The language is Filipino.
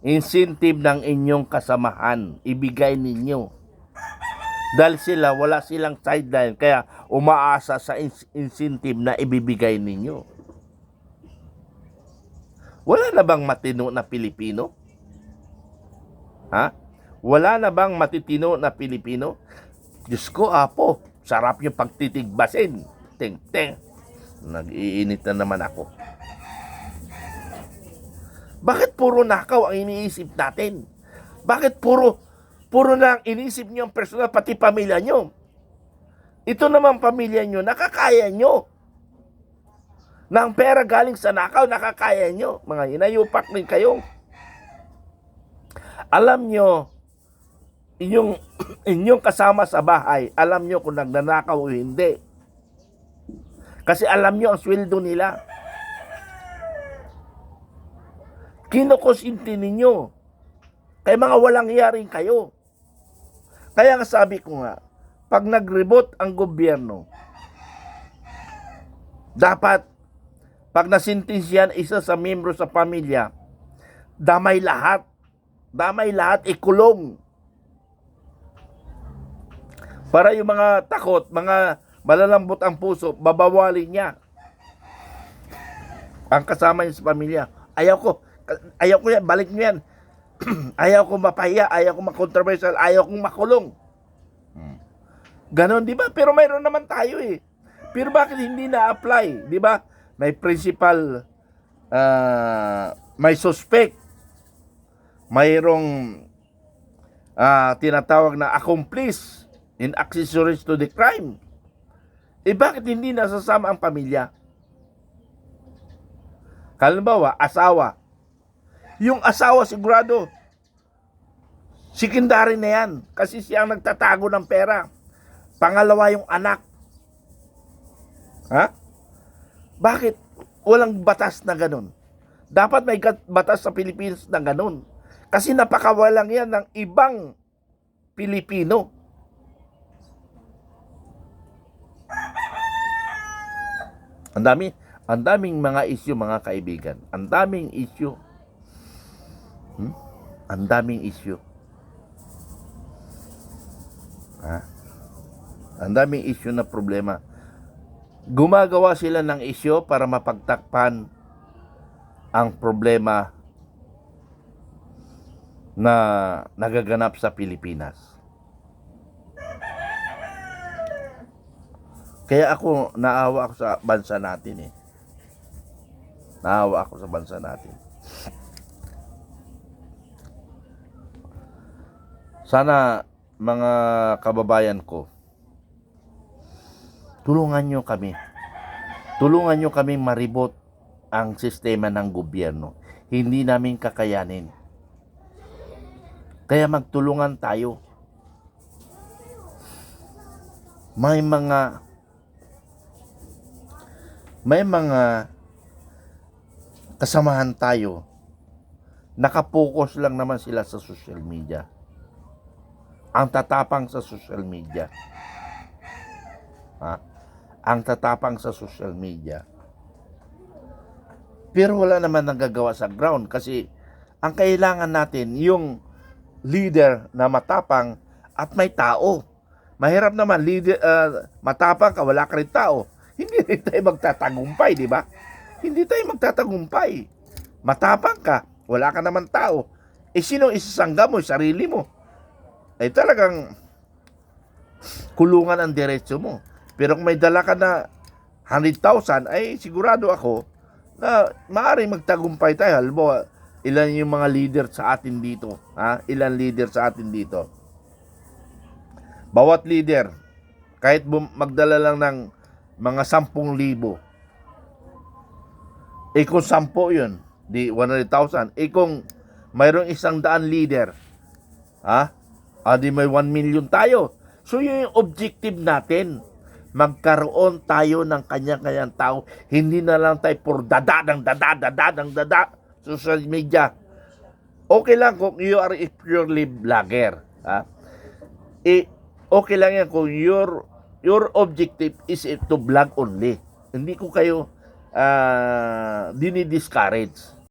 incentive ng inyong kasamahan, ibigay ninyo. Dahil wala silang sideline, kaya umaasa sa incentive na ibibigay ninyo. Wala na bang matino na Pilipino? Ha? Wala na bang matitino na Pilipino? Diyos ko, Apo, sarap yung pagtitigbasin. Ting-ting. Nag-iinit na naman ako. Bakit puro nakaw ang iniisip natin? Bakit puro na ang iniisip nyo ang personal, pati pamilya nyo? Ito naman pamilya nyo, nakakaya nyo. Na ang pera galing sa nakaw, nakakaya nyo. Mga inayupak rin kayo. Alam nyo, inyong kasama sa bahay, alam nyo kung nagnanakaw o hindi. Kasi alam nyo ang sweldo nila. Kinukusinti ninyo. Kaya mga walang hiyaring kayo. Kaya nga sabi ko nga, pag nag-reboot ang gobyerno, dapat, pag nasintensyahan isa sa membro sa pamilya, damay lahat, ikulong. Para yung mga takot, mga malalambot ang puso, babawalin niya ang kasama niya sa pamilya. Ayaw ko yan, balik niyo yan. Ayaw ko mapahiya, ayaw ko makontroversial, ayaw kong makulong. Ganon, di ba? Pero mayroon naman tayo eh. Pero bakit hindi na-apply? Di ba? May principal, may suspect, mayroong tinatawag na accomplice in accessories to the crime. Eh bakit hindi nasasama ang pamilya? Halimbawa, asawa. Yung asawa sigurado, sikindari na yan. Kasi siya ang nagtatago ng pera. Pangalawa yung anak. Ha? Bakit walang batas na ganun? Dapat may batas sa Pilipinas na ganun. Kasi napakawalang yan ng ibang Pilipino. Ang daming mga issue, mga kaibigan. Ang daming issue. Ang daming issue. Ang daming issue na problema. Gumagawa sila ng issue para mapagtakpan ang problema na nagaganap sa Pilipinas. Kaya naawa ako sa bansa natin eh. Naawa ako sa bansa natin. Sana mga kababayan ko, tulungan nyo kami. Tulungan nyo kami maribot ang sistema ng gobyerno. Hindi namin kakayanin. Kaya magtulungan tayo. May mga kasamahan tayo. Nakapokus lang naman sila sa social media. Ang tatapang sa social media. Ang tatapang sa social media. Pero wala naman nagagawa sa ground kasi ang kailangan natin yung leader na matapang at may tao. Mahirap naman leader matapang ka, wala ka rin tao. Hindi rin tayo magtatagumpay, di ba? Hindi tayo magtatagumpay. Matapang ka, wala ka naman tao. Sino isasangga mo? Sarili mo. Ay talagang kulungan ang diretso mo. Pero kung may dala ka na 100,000, ay sigurado ako na maaaring magtagumpay tayo. Halimbawa, ilan yung mga leader sa atin dito? Ilan leader sa atin dito? Bawat leader, kahit magdala lang ng mga 10,000. Kung 10 yun, di 100,000. Kung mayroong 100 leader, di may 1 million tayo. So yun yung objective natin. Magkaroon tayo ng kanya-kanyang tao. Hindi na lang tayo pur dada social media. Okay lang kung you are a purely vlogger. Okay lang yan kung your objective is to vlog only. Hindi ko kayo dinidiscourage.